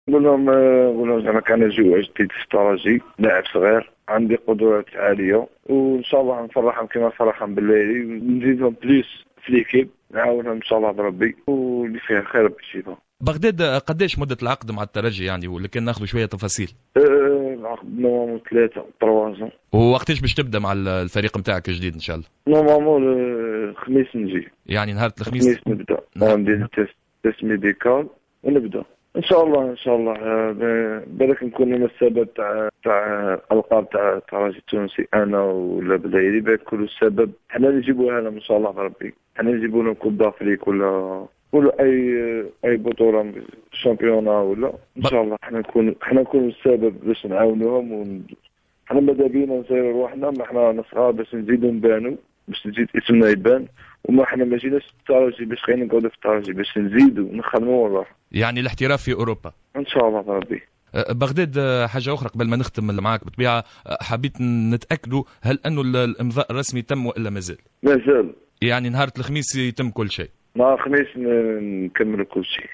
نقول لهم زعما كان جوع جديد في الترجي، لاعب صغير عندي قدرات عاليه، وان شاء الله نفرحهم كما فرحهم بالليلي، ونزيدهم بليس في ليكيب، نعاونهم ان شاء الله بربي، واللي فيها خير بشيفهم. بغداد قداش مدة العقد مع الترجي يعني، ولكن ناخذ شوية تفاصيل؟ العقد نورمالمون 3 ووقتاش باش تبدا مع الفريق نتاعك الجديد ان شاء الله؟ نورمالمون الخميس نجي، يعني نهار الخميس نبدا ندير تيست ميديكال ونبدا ان شاء الله. ان شاء الله بالك نكون انا السبب تاع القاب تاع الترجي التونسي، انا ولا بلايلي بالك كل السبب حنا نجيبوها لهم ان شاء الله بربي، حنا نجيبوا لهم كوب دافريك ولا اي بطوله شامبيونا، ولا ان شاء الله حنا نكون السبب باش نعاونوهم. حنا ماذا بينا نسيروا روحنا، ما حنا صغار باش نزيدوا نبانوا، باش نزيد اسمنا يبان، وما حنا ما جيناش الترجي باش غير نقعدوا في الترجي، باش نزيدوا ونخدموا والله. يعني الاحتراف في اوروبا ان شاء الله بربي. بغداد، حاجه اخرى قبل ما نختم معاك بالطبيعه، حبيت نتاكدوا هل انه الامضاء الرسمي تم والا مازال؟ مازال. يعني نهار الخميس يتم كل شيء؟ نهار الخميس نكمل كل شيء.